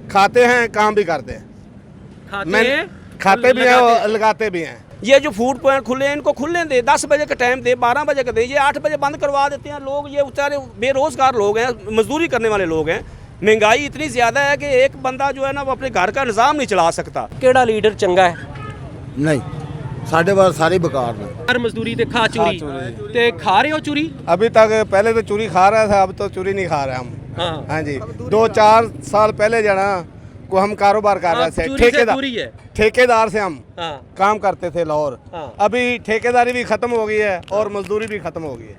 खाते हैं, काम भी करते हैं, खाते भी हैं और लगाते भी हैं। ये जो फूड पॉइंट खुले हैं इनको खुलने दे, 10 बजे का टाइम दे, 12 बजे का दे, ये 8 बजे बंद करवा देते हैं लोग। ये बेचारे बेरोजगार लोग हैं, मजदूरी करने वाले लोग हैं। महंगाई इतनी ज़्यादा है कि एक बंदा जो है ना वो अपने घर का निज़ाम नहीं चला सकता। ਕਿਹੜਾ ਲੀਡਰ ਚੰਗਾ ਹੈ? नहीं साढ़े बार सारे बेकार ने। ਹਰ ਮਜ਼ਦੂਰੀ ਤੇ ਖਾ ਚੋਰੀ ਤੇ ਖਾ ਰਹੇ ਹੋ ਚੋਰੀ? अभी तक पहले तो चूरी खा रहा था, अब तो चूरी नहीं खा रहे हम। हाँ हाँ जी, 2-4 साल पहले जाना को हम कारोबार कर रहे थे, ठेकेदार से हम हाँ काम करते थे लाहौर। हाँ। अभी ठेकेदारी भी खत्म हो गई है और मजदूरी भी खत्म हो गई है।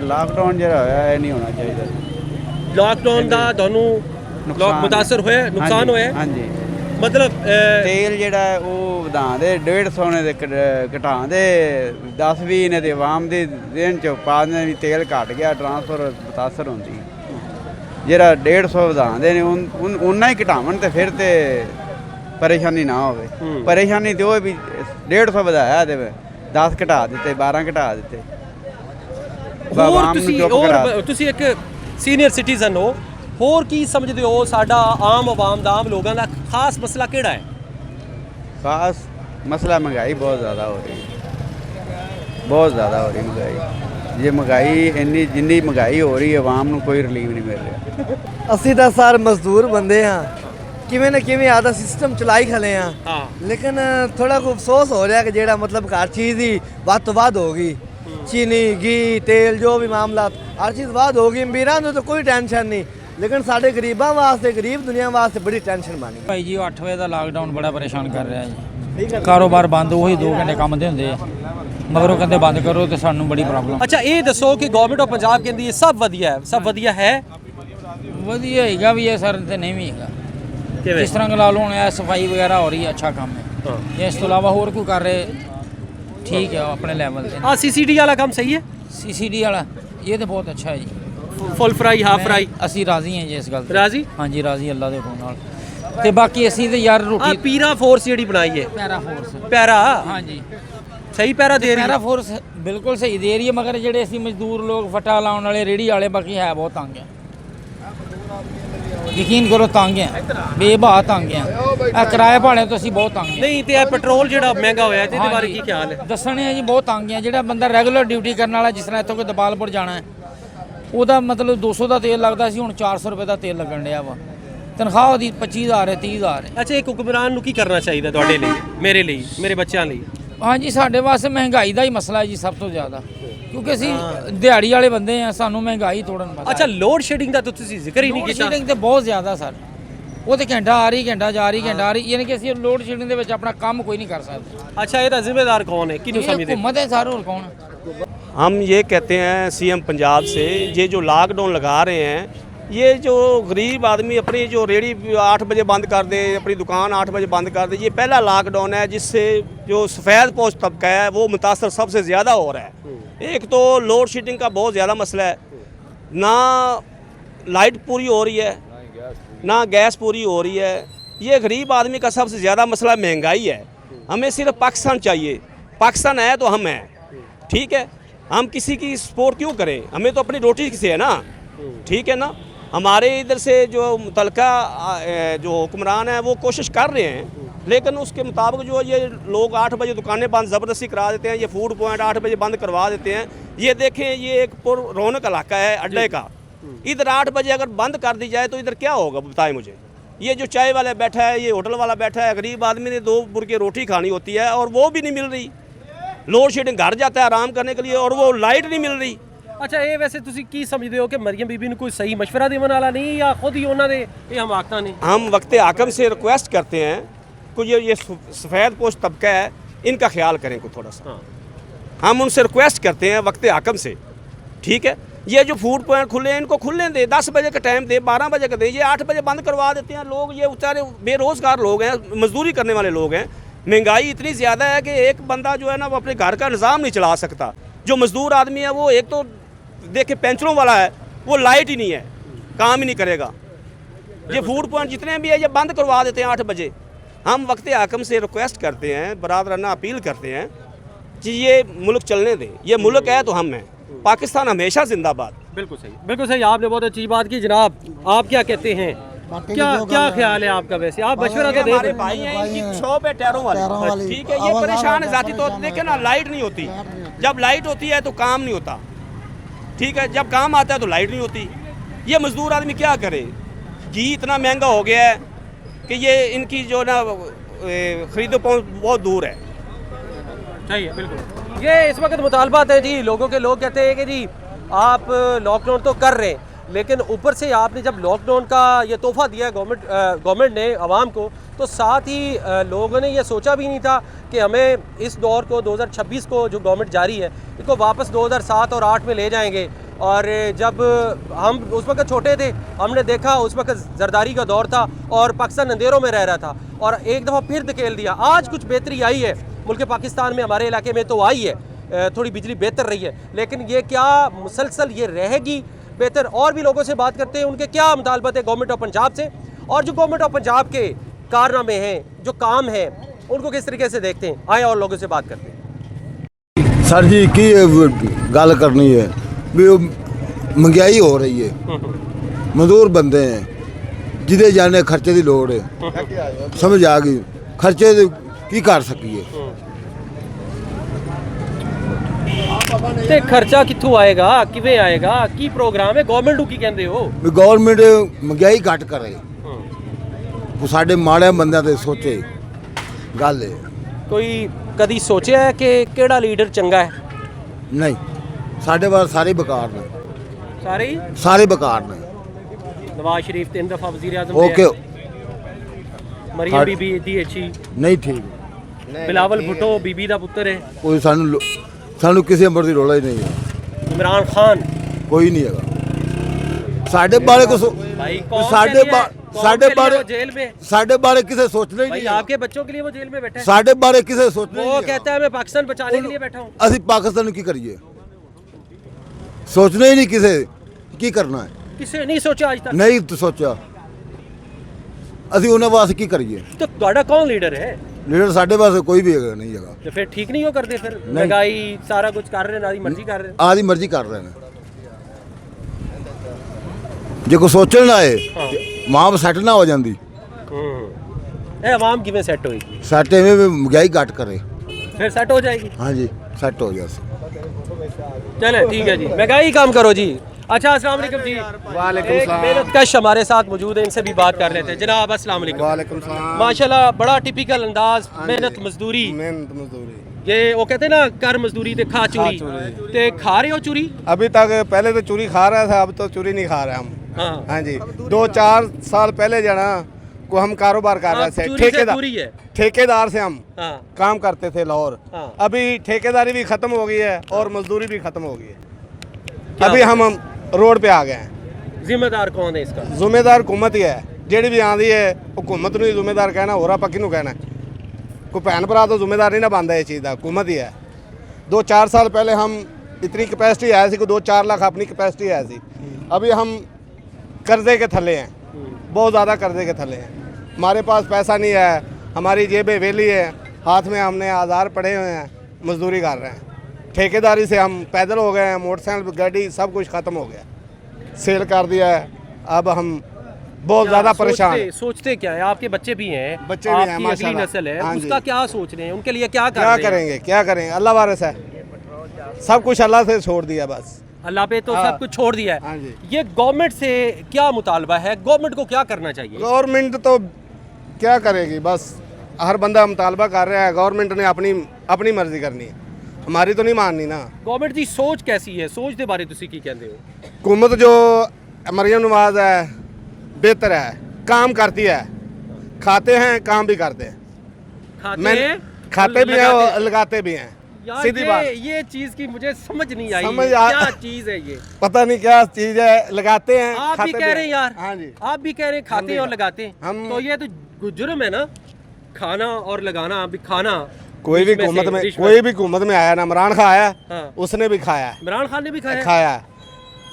लॉकडाउन ਜਿਹੜਾ ਹੋਇਆ ਇਹ ਨਹੀਂ ਹੋਣਾ ਚਾਹੀਦਾ। ਲਾਕਡਾਊਨ ਦਾ ਤੁਹਾਨੂੰ ਮੁਤਾਸਰ ਹੋਇਆ, ਨੁਕਸਾਨ ਹੋਇਆ? ਹਾਂਜੀ ਮਤਲਬ ਤੇਲ ਜਿਹੜਾ ਹੈ ਉਹ ਵਧਾਉਣ ਦੇ 150 ਨੇ ਤੇ ਘਟਾਉਣ ਦੇ 10-20 ਨੇ ਤੇ ਆਵਾਮ ਦੇ ਦਿਨ ਚ ਪਾ ਦਿੰਦੇ ਵੀ ਤੇਲ ਘਟ ਗਿਆ, ਟਰਾਂਸਫਰ ਮੁਤਾਸਰ ਹੁੰਦੀ। ਜਿਹੜਾ 150 ਵਧਾਉਂਦੇ ਨੇ ਉਨਾ ਹੀ ਘਟਾਵਣ ਤੇ ਫਿਰ ਤੇ ਪਰੇਸ਼ਾਨੀ ਨਾ ਹੋਵੇ। ਪਰੇਸ਼ਾਨੀ ਤੇ ਉਹ ਵੀ 150 ਵਧਾਇਆ ਤੇ 10 ਘਟਾ ਦਿੱਤੇ, 12 ਘਟਾ ਦਿੱਤੇ। ਹੋਰ ਤੁਸੀਂ ਇੱਕ ਸੀਨੀਅਰ ਸਿਟੀਜ਼ਨ ਹੋ, ਹੋਰ ਕੀ ਸਮਝਦੇ ਹੋ ਸਾਡਾ ਆਮ ਆਵਾਮ ਦਾ, ਆਮ ਲੋਕਾਂ ਦਾ ਖਾਸ ਮਸਲਾ ਕਿਹੜਾ ਹੈ? ਖਾਸ ਮਸਲਾ महंगाई बहुत ज़्यादा हो रही है, बहुत ज़्यादा हो रही महंगाई। ये महंगाई ਇੰਨੀ ਜਿੰਨੀ महंगाई ਹੋ ਰਹੀ ਹੈ ਆਵਾਮ ਨੂੰ ਕੋਈ ਰਿਲੀਫ ਨਹੀਂ ਮਿਲ ਰਿਹਾ। ਅਸੀਂ ਤਾਂ ਸਰ ਮਜ਼ਦੂਰ ਬੰਦੇ ਹਾਂ, ਕਿਵੇਂ ਨਾ ਕਿਵੇਂ ਆਦਾ ਸਿਸਟਮ ਚਲਾਈ ਖਲੇ ਹਾਂ। ਲੇਕਿਨ ਥੋੜਾ ਕੁ ਅਫਸੋਸ ਹੋ ਰਿਹਾ ਕਿ ਜਿਹੜਾ ਮਤਲਬ ਹਰ ਚੀਜ਼ ਹੀ ਵੱਧ ਤੋਂ ਵੱਧ ਹੋ ਗਈ। ਚੀਨੀ, ਘੀ, ਤੇਲ, ਜੋ ਵੀ ਮਾਮਲਾ ਹਰ ਚੀਜ਼ ਵੱਧ ਹੋ ਗਈ। ਅਮੀਰਾਂ ਨੂੰ ਤਾਂ ਕੋਈ ਟੈਨਸ਼ਨ ਨਹੀਂ, ਲੇਕਿਨ ਸਾਡੇ ਗਰੀਬਾਂ ਵਾਸਤੇ, ਗਰੀਬ ਦੁਨੀਆ ਵਾਸਤੇ ਬੜੀ ਟੈਨਸ਼ਨ ਬਣ ਗਈ। ਭਾਈ ਜੀ 8 ਵਜੇ ਦਾ ਲਾਕਡਾਊਨ ਬੜਾ ਪਰੇਸ਼ਾਨ ਕਰ ਰਿਹਾ ਜੀ। ਕਾਰੋਬਾਰ ਬੰਦ, ਉਹੀ 2 ਘੰਟੇ ਕੰਮ ਦੇ ਹੁੰਦੇ ਆ, ਮਗਰੋਂ ਕਹਿੰਦੇ ਬੰਦ ਕਰੋ ਤੇ ਸਾਨੂੰ ਬੜੀ ਪ੍ਰੋਬਲਮ। ਅੱਛਾ ਇਹ ਦੱਸੋ ਕਿ ਗਵਰਨਮੈਂਟ ਆਫ ਪੰਜਾਬ ਕਹਿੰਦੀ ਹੈ ਸਭ ਵਧੀਆ ਹੈ, ਸਭ ਵਧੀਆ ਹੈ? ਵਧੀਆ ਹੈਗਾ ਵੀ ਇਹ ਸਰ ਤੇ ਨਹੀਂ ਵੀ ਹੈਗਾ। ਜਿਸ ਤਰ੍ਹਾਂ ਲਾ ਲਓ ਹੁਣ ਇਹ ਸਫਾਈ ਵਗੈਰਾ ਹੋ ਰਹੀ ਹੈ, ਅੱਛਾ ਕੰਮ ਹੈ। ਇਸ ਤੋਂ ਇਲਾਵਾ ਹੋਰ ਕੋਈ ਕਰ ਰਹੇ ਠੀਕ ਹੈ ਆਪਣੇ ਲੈਵਲ ਤੇ। ਸੀਸੀਡੀ ਵਾਲਾ ਕੰਮ ਸਹੀ ਹੈ? ਸੀਸੀਡੀ ਵਾਲਾ ਇਹ ਤਾਂ ਬਹੁਤ ਅੱਛਾ ਹੈ ਜੀ। ਫੁੱਲ ਫਰਾਈ, ਹਾਫ ਫਰਾਈ? ਅਸੀਂ ਰਾਜ਼ੀ ਹਾਂ ਜੀ ਇਸ ਗੱਲ ਤੇ। ਰਾਜ਼ੀ? ਹਾਂਜੀ ਰਾਜ਼ੀ ਅੱਲਾ ਦੇ ਹੁਕਮ ਨਾਲ। ਤੇ ਬਾਕੀ ਅਸੀਂ ਤੇ ਯਾਰ ਰੋਟੀ ਪੀਰਾ ਫੋਰਸ ਜਿਹੜੀ ਬਣਾਈ ਹੈ, ਪੈਰਾ ਫੋਰਸ, ਪੈਰਾ ਹਾਂਜੀ ਸਹੀ ਪੈਰਾ ਦੇ ਰਹੀ ਹੈ? ਪੈਰਾ ਫੋਰਸ ਬਿਲਕੁਲ ਸਹੀ ਦੇ ਰਹੀ ਹੈ, ਮਗਰ ਜਿਹੜੇ ਅਸੀਂ ਮਜ਼ਦੂਰ ਲੋਕ ਫਟਾ ਲਾਉਣ ਵਾਲੇ ਰੇੜੀ ਵਾਲੇ ਬਾਕੀ ਹੈ ਬਹੁਤ ਤੰਗ ਹੈ। ਯਕੀਨ ਕਰੋ ਤੰਗ ਹੈ, ਬੇਬਾਹ ਤੰਗ ਹੈ। ਇਹ ਕਿਰਾਏ ਭਾੜੇ ਤੋਂ ਅਸੀਂ ਬਹੁਤ ਤੰਗ ਹਾਂ। ਨਹੀਂ ਤੇ ਇਹ ਪੈਟਰੋਲ ਜਿਹੜਾ ਮਹਿੰਗਾ ਹੋਇਆ ਇਹਦੇ ਬਾਰੇ ਕੀ ਖਿਆਲ ਹੈ? ਦੱਸਣੇ ਹੈ ਜੀ ਬਹੁਤ ਤੰਗ ਹੈ। ਜਿਹੜਾ ਬੰਦਾ ਰੈਗੂਲਰ ਡਿਊਟੀ ਕਰਨ ਵਾਲਾ, ਜਿਸ ਤਰ੍ਹਾਂ ਇੱਥੋਂ ਕੋਈ ਦਬਾਲਪੁਰ ਜਾਣਾ ਹੈ, ਉਹਦਾ ਮਤਲਬ 200 ਦਾ ਤੇਲ ਲੱਗਦਾ ਸੀ, ਹੁਣ 400 ਰੁਪਏ ਦਾ ਤੇਲ ਲੱਗਣ ਡਿਆ ਵਾ। ਤਨਖਾਹ ਉਹਦੀ 25,000 ਹੈ, 30,000 ਹੈ। ਅੱਛਾ ਇੱਕ ਹੁਕਮਰਾਨ ਨੂੰ ਕੀ ਕਰਨਾ ਚਾਹੀਦਾ ਤੁਹਾਡੇ ਲਈ, ਮੇਰੇ ਲਈ, ਮੇਰੇ ਬੱਚਿਆਂ ਲਈ? ਹਾਂਜੀ ਸਾਡੇ ਵਾਸਤੇ ਮਹਿੰਗਾਈ ਦਾ ਹੀ ਮਸਲਾ ਹੈ ਜੀ ਸਭ ਤੋਂ ਜ਼ਿਆਦਾ, ਕਿਉਂਕਿ ਅਸੀਂ ਦਿਹਾੜੀ ਵਾਲੇ ਬੰਦੇ ਆ, ਸਾਨੂੰ ਮਹਿੰਗਾਈ ਤੋੜਨ ਪਤਾ। ਅੱਛਾ ਲੋਡ ਸ਼ੈਡਿੰਗ ਦਾ ਤਾਂ ਤੁਸੀਂ ਜ਼ਿਕਰ ਹੀ ਨਹੀਂ ਕੀਤਾ। ਲੋਡ ਸ਼ੈਡਿੰਗ ਤੇ ਬਹੁਤ ਜ਼ਿਆਦਾ ਸਰ, ਉਹ ਤੇ ਘੰਟਾ ਆ ਰਹੀ, ਘੰਟਾ ਜਾ ਰਹੀ, ਘੰਟਾ ਆ ਰਹੀ, ਯਾਨੀ ਕਿ ਅਸੀਂ ਲੋਡ ਸ਼ੈਡਿੰਗ ਦੇ ਵਿੱਚ ਆਪਣਾ ਕੰਮ ਕੋਈ ਨਹੀਂ ਕਰ ਸਕਦੇ। अच्छा ਇਹਦਾ ਜ਼ਿੰਮੇਦਾਰ ਕੌਣ ਹੈ, ਕਿਹਨੂੰ ਸਮਝਦੇ? हुकूमत है सर, और कौन? हम ये कहते हैं सीएम पंजाब से, ये जो लॉकडाउन लगा रहे हैं, ये जो गरीब आदमी अपनी जो रेडी 8 बजे बंद कर दे, अपनी दुकान 8 बजे बंद कर दे, ये पहला लॉकडाउन है जिससे जो सफ़ेद पोश तबका है वो मुतासर सबसे ज़्यादा हो रहा है। एक तो लोड शेडिंग का बहुत ज़्यादा मसला है, ना लाइट पूरी हो रही है, ना गैस पूरी हो रही है। ये गरीब आदमी का सबसे ज़्यादा मसला महंगाई है। हमें सिर्फ पाकिस्तान चाहिए, पाकिस्तान है तो हम हैं, ठीक है। हम किसी की सपोर्ट क्यों करें, हमें तो अपनी रोटी से है ना, ठीक है ना। हमारे इधर से जो मुतलका जो हुक्मरान है वो कोशिश कर रहे हैं, लेकिन उसके मुताबिक जो ये लोग 8 बजे दुकानें बंद ज़बरदस्ती करा देते हैं, ये फूड पॉइंट 8 बजे बंद करवा देते हैं। ये देखें ये एक पुर रौनक इलाका है अड्डे का, इधर 8 बजे अगर बंद कर दी जाए तो इधर क्या होगा बताएं मुझे। ये जो चाय वाला बैठा है, ये होटल वाला बैठा है, गरीब आदमी ने 2 बुरके रोटी खानी होती है और वो भी नहीं मिल रही। लोड शेडिंग घर जाता है आराम करने के लिए और वो लाइट नहीं मिल रही। ਅੱਛਾ ਇਹ ਵੈਸੇ ਤੁਸੀਂ ਕੀ ਸਮਝਦੇ ਹੋ ਕਿ ਮਰੀਮ ਬੀਬੀ ਨੂੰ ਕੋਈ ਸਹੀ ਮਸ਼ਵਰਾ ਦੇਣ ਵਾਲਾ ਨਹੀਂ, ਜਾਂ ਖੁਦ ਹੀ ਉਹਨਾਂ ਦੇ ਇਹ ਹਮਾਕਤਾਂ ਨੇ? हम वक्त आकम से रिक्वेस्ट करते हैं कि ये सफ़ेद पोश तबका है, इनका ख्याल करें को थोड़ा सा। हम उनसे रिक्वेस्ट करते हैं वक्त आकम से, ठीक है। ये जो फूड पॉइंट खुले हैं इनको खुलने दे, 10 बजे का टाइम दे, 12 बजे का दे, ये 8 बजे बंद करवा देते हैं लोग। ये बेचारे बेरोज़गार लोग हैं, मजदूरी करने वाले लोग हैं। महंगाई इतनी ज़्यादा है कि एक बंदा जो है ना वो अपने घर का निज़ाम नहीं चला सकता। जो मज़दूर आदमी है वो एक तो देखे पेंशनों वाला है, वो लाइट ही नहीं है, काम ही नहीं करेगा। ये फूड पॉइंट जितने भी है ये बंद करवा देते हैं 8 बजे। हम वक्त आकम से रिक्वेस्ट करते हैं, बरादराना अपील करते हैं कि ये मुल्क चलने दें। ये मुल्क है तो हम हैं, पाकिस्तान हमेशा जिंदाबाद। बिल्कुल सही, बिल्कुल सही। आपने बहुत अच्छी बात की जनाब। आप क्या कहते हैं क्या ख्याल है आपका? वैसे आप मशवरा तो दे हमारे रहे भाई हैं, इनकी शॉप है टायरों वाली, ठीक है। ये परेशान है जाती तौर पे। देखिए ना, लाइट नहीं होती, जब लाइट होती है तो काम नहीं होता, ठीक है। जब काम आता है तो लाइट नहीं होती। ये मजदूर आदमी क्या करे? घी इतना महंगा हो गया है कि ये इनकी जो ना खरीदो पहुंच बहुत दूर है। चाहिए बिल्कुल। ये इस वक्त मुतालबात है जी लोगों के। लोग कहते हैं कि जी आप लॉकडाउन तो कर रहे हैं, लेकिन ऊपर से आपने जब लॉकडाउन का ये तोहफा दिया गवर्नमेंट ने आवाम को, तो साथ ही लोगों ने ये सोचा भी नहीं था कि हमें इस दौर को 2026 को जो गवर्नमेंट जारी है इसको वापस 2007 और 8 में ले जाएंगे। और जब हम उस वक्त छोटे थे, हमने देखा उस वक्त जरदारी का दौर था और पाकिस्तान अंधेरों में रह रहा था, और एक दफ़ा फिर धकेल दिया। आज कुछ बेहतरी आई है मुल्क पाकिस्तान में, हमारे इलाके में तो आई है, थोड़ी बिजली बेहतर रही है, लेकिन ये क्या मुसलसल ये रहेगी बेहतर? और भी लोगों से बात करते हैं, उनके क्या मुतालबत है गवर्नमेंट ऑफ पंजाब से, और जो गवर्नमेंट ऑफ पंजाब के कारनामे हैं, जो काम है, उनको किस तरीके से देखते हैं। आए और लोगों से बात करते हैं। सर जी की गल करनी है भी महंगाई हो रही है, मजदूर बंदे हैं, जिदे जाने खर्चे की लोड़ है, समझ आ गई, खर्चे की कर सकीए। ਤੇ ਖਰਚਾ ਕਿੱਥੋਂ ਆਏਗਾ, ਕਿਵੇਂ ਆਏਗਾ, ਕੀ ਪ੍ਰੋਗਰਾਮ ਹੈ ਗਵਰਨਮੈਂਟ ਨੂੰ? ਕੀ ਕਹਿੰਦੇ ਹੋ? ਵੀ ਗਵਰਨਮੈਂਟ ਮਹਿੰਗਾਈ ਘੱਟ ਕਰੇ, ਉਹ ਸਾਡੇ ਮਾੜੇ ਬੰਦਿਆਂ ਤੇ ਸੋਚੇ। ਗੱਲ ਹੈ ਕੋਈ ਕਦੀ ਸੋਚਿਆ ਹੈ ਕਿ ਕਿਹੜਾ ਲੀਡਰ ਚੰਗਾ ਹੈ? ਨਹੀਂ, ਸਾਡੇ ਵਾਰ ਸਾਰੇ ਬੇਕਾਰ ਨੇ, ਸਾਰੇ ਹੀ ਸਾਰੇ ਬੇਕਾਰ ਨੇ। ਨਵਾਜ਼ ਸ਼ਰੀਫ 3 ਦਫਾ ਵਜ਼ੀਰ ਆਜ਼ਮ ਓਕੇ, ਮਰੀਮ ਬੀਬੀ ਦੀ ਅੱਛੀ, ਨਹੀਂ ਠੀਕ, ਬਿਲਾਵਲ ਭੁੱਟੋ ਬੀਬੀ ਦਾ ਪੁੱਤਰ ਹੈ, ਕੋਈ ਸਾਨੂੰ ਕਿਸੇ ਅੰਬਰ ਦੀ ਰੋਲਾ ਹੀ ਨਹੀਂ ਹੈ, ਇਮਰਾਨ ਖਾਨ ਕੋਈ ਨਹੀਂ ਹੈਗਾ। ਸਾਡੇ ਬਾਰੇ ਕੁਛ भाई कौन ਸਾਡੇ ਬਾਰੇ जेल में, ਸਾਡੇ ਬਾਰੇ ਕਿਸੇ ਸੋਚਣਾ ਹੀ भाई ਨਹੀਂ। आपके बच्चों के लिए वो जेल में बैठा है, ਸਾਡੇ ਬਾਰੇ ਕਿਸੇ ਸੋਚਣਾ ਹੀ वो ਨਹੀਂ। कहता है मैं पाकिस्तान बचाने के लिए बैठा हूँ। ਅਸੀਂ ਪਾਕਿਸਤਾਨ ਨੂੰ ਕੀ ਕਰੀਏ? ਸੋਚਣਾ ਹੀ ਨਹੀਂ ਕਿਸੇ ਕੀ ਕਰਨਾ ਹੈ, किसी ने नहीं सोचा आज तक। ਨਹੀਂ ਸੋਚਿਆ। ਅਸੀਂ ਉਹਨਾਂ ਵਾਸਤੇ ਕੀ ਕਰੀਏ? तो ਤੁਹਾਡਾ कौन लीडर है? ਲੀਡਰ ਸਾਡੇ ਵਾਸਤੇ ਕੋਈ ਵੀ ਹੈਗਾ ਨਹੀਂ ਹੈਗਾ। तो फिर ठीक नहीं हो करते, फिर महंगाई सारा कुछ कर रहे हैं, आदि मर्जी कर रहे हैं। ਆਦੀ ਮਰਜ਼ੀ ਕਰ ਰਹੇ ਨੇ। ਜੇ ਕੋ ਸੋਚਣ ਨਾ ਆਏ ਮਾਂ ਸੈੱਟ ਨਾ ਹੋ ਜਾਂਦੀ। ਇਹ ਆਵਾਮ ਕਿਵੇਂ ਸੈੱਟ ਹੋਏਗੀ? ਸੈੱਟ ਐਵੇਂ ਵੀ ਮਹਿੰਗਾਈ ਘੱਟ ਕਰੇ। फिर सेट हो जाएगी। ਹਾਂਜੀ ਸੈੱਟ ਹੋ ਜਾਸ। चले ठीक है जी, महंगाई काम करो जी। अच्छा अस्सलाम वालेकुम जी। वालेकुम एक मेहनतकश हमारे साथ मौजूद है, इनसे भी बात कर लेते हैं। जनाब अस्सलाम वालेकुम। वालेकुम सलाम। माशाल्लाह बड़ा टिपिकल अंदाज, मेहनत मजदूरी। मेहनत मजदूरी। ये वो कहते हैं ना कर मजदूरी ते खा चूरी, ते खा रहे हो चूरी? अभी तक पहले तो चूरी खा रहा था, अब तो चूरी नहीं खा रहे हम। हाँ हाँ जी, 2-4 साल पहले जाना को हम कारोबार कर रहे थे, चूरी से दूरी है। ठेकेदार से हम हाँ काम करते थे लाहौर। हाँ। अभी ठेकेदारी भी खत्म हो गई है और मजदूरी भी खत्म हो गई है। क्या अभी हम रोड पे आ गए हैं। जिम्मेदार कौन है इसका? जिम्मेदार हुकूमत ही है, जेड़ी भी आंदी है हुकूमत नूं ही जिम्मेदार कहना, होर आपां किहनूं कहना? कोई भैन भरा तो जिम्मेदार नहीं ना बनता इस चीज़ का, हुकूमत ही है। 2-4 साल पहले हम इतनी कैपेसिटी है सी, कोई 2-4 लाख अपनी कैपेसिटी है सी। अभी हम कर्जे के थले हैं, बहुत ज़्यादा कर्जे के थले हैं। हमारे पास पैसा नहीं है, हमारी जेबें वेली है, हाथ में हमने आज़ार पड़े हुए हैं, मजदूरी कर रहे हैं। ठेकेदारी से हम पैदल हो गए हैं, मोटरसाइकिल गाड़ी सब कुछ ख़त्म हो गया, सेल कर दिया है। अब हम बहुत ज़्यादा परेशान हैं। सोचते क्या है? आपके बच्चे भी हैं, बच्चे भी हैं, आपकी अगली माशाल्लाह। नस्ल है, हाँ जी। उसका क्या सोच रहे हैं? उनके लिए क्या कर क्या रहे हैं? करेंगे, क्या करेंगे? अल्लाह वारिस है, सब कुछ अल्लाह से छोड़ दिया बस। अल्लाह पे तो हाँ। सब कुछ छोड़ दिया हाँ है। जी। ये गवर्नमेंट से क्या मुतालबा है? गवर्नमेंट को क्या करना चाहिए? गवर्नमेंट तो क्या करेगी, बस हर बंदा मुतालबा कर रहा है, गवर्नमेंट ने अपनी अपनी मर्जी करनी है, हमारी तो नहीं माननी ना। गवर्नमेंट की सोच कैसी है? सोच के बारे तुसी की कहते हो? हुकूमत जो मरियम नवाज है बेहतर है, काम करती है, खाते हैं काम भी करते हैं, खाते भी हैं और लगाते भी हैं। यार सीधी बात, ये चीज की मुझे समझ नहीं आई, समझ क्या चीज है ये? पता नहीं क्या चीज़ है, लगाते हैं आप भी खाते कह रहे हैं यार, हाँ जी। आप भी कह रहे हैं खाते हैं और लगाते हैं, हम- तो ये तो जुर्म है ना, खाना और लगाना। अभी खाना कोई भी डिश में हुकूमत से- में डिश कोई भी हुकूमत में आया ना, इमरान खान आया हाँ। उसने भी खाया है, इमरान खान ने भी खाया है? खाया है,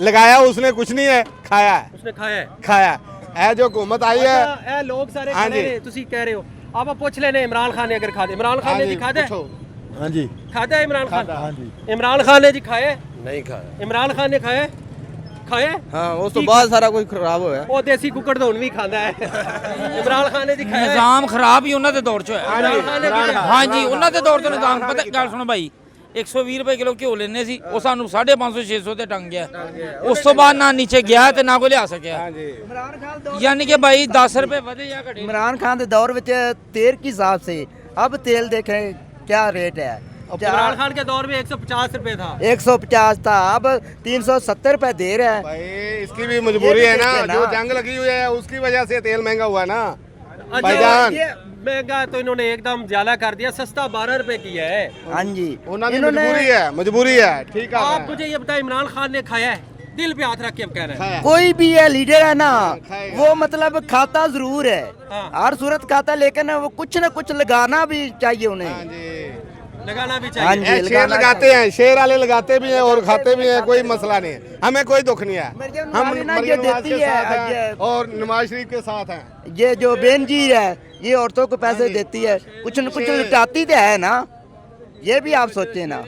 लगाया उसने कुछ नहीं है, खाया है, उसने खाया है। खाया है जो हुकूमत आई है। अच्छा, ए लोग सारे हाँ खड़े जी। ने, तुसी कह रहे हो, आप पूछ लेने इमरान खान ने अगर खाते, इमरान खान हाँ ने जी, जी खाते है? पूछो। ਹਾਂਜੀ खाता है इमरान खान? ਹਾਂਜੀ इमरान खान ने जी खाया है? ਨਹੀਂ ਖਾਇਆ। इमरान खान ने खाया है? ਖਾਏ ਹਾਂ ਉਸ ਤੋਂ ਬਾਅਦ ਸਾਰਾ ਕੁਝ ਖਰਾਬ ਹੋਇਆ ਉਹ ਦੇਸੀ ਕੁੱਕੜ ਤਾਂ ਹੁਣ ਵੀ ਖਾਂਦਾ ਹੈ ਇਮਰਾਨ ਖਾਨ ਨੇ ਜੀ ਖਾਇਆ ਨਿਜ਼ਾਮ ਖਰਾਬ ਹੀ ਉਹਨਾਂ ਦੇ ਦੌਰ 'ਚ ਹੋਇਆ ਇਮਰਾਨ ਖਾਨ ਨੇ ਵੀ ਖਾਇਆ। ਹਾਂਜੀ ਉਹਨਾਂ ਦੇ ਦੌਰ ਤੋਂ ਨਿਜ਼ਾਮ ਪਤਾ ਗੱਲ ਸੁਣੋ ਭਾਈ 120 ਰੁਪਏ ਕਿਲੋ ਘਿਓ ਲੈਣੇ ਸੀ ਉਹ ਸਾਨੂੰ 550 600 ਤੇ ਟੰਗ ਗਿਆ ਉਸ ਤੋਂ ਬਾਅਦ ਨਾ ਨੀਚੇ ਗਿਆ ਤੇ ਨਾ ਕੋਈ ਲਿਆ ਸਕਿਆ यानी कि भाई 10 रुपए ਵਧੇ ਜਾਂ ਘਟੇ इमरान खान के दौर में तेल के हिसाब से अब तेल देखें क्या रेट है इमरान खान के दौर में 150 रुपए था 150 था अब 370 रुपए दे रहे हैं भाई इसकी भी मजबूरी है ना, ये भी जो ना। जंग लगी हुई है उसकी वजह से तेल महंगा हुआ है ना अच्छा, भाईजान। ये महंगा तो इन्होंने एकदम ज्यादा कर दिया, सस्ता 12 रुपए किया है। हाँ जी उन्होंने मजबूरी है ठीक है। आप मुझे ये बताएं इमरान खान ने खाया है, दिल पे हाथ रख के अब कह रहे हैं कोई भी है लीडर है ना खाएगा। वो मतलब खाता जरूर है हाँ। हर सूरत खाता लेकिन वो कुछ न कुछ लगाना भी चाहिए हाँ उन्हें जी, लगाना भी हाँ चाहिए। जी, शेर लगाना लगाते हैं, शेर वाले लगाते भी हैं और खाते भी हैं, कोई मसला नहीं है, हमें कोई दुख नहीं है। मरियम हम नवाज ना मरियम ये नवाज देती के है, साथ हैं ये- और नवाज शरीफ के साथ हैं। ये जो बेनजीर है ये औरतों को पैसे देती है कुछ न कुछ लुटाती तो है ना, ये भी आप सोचे ना।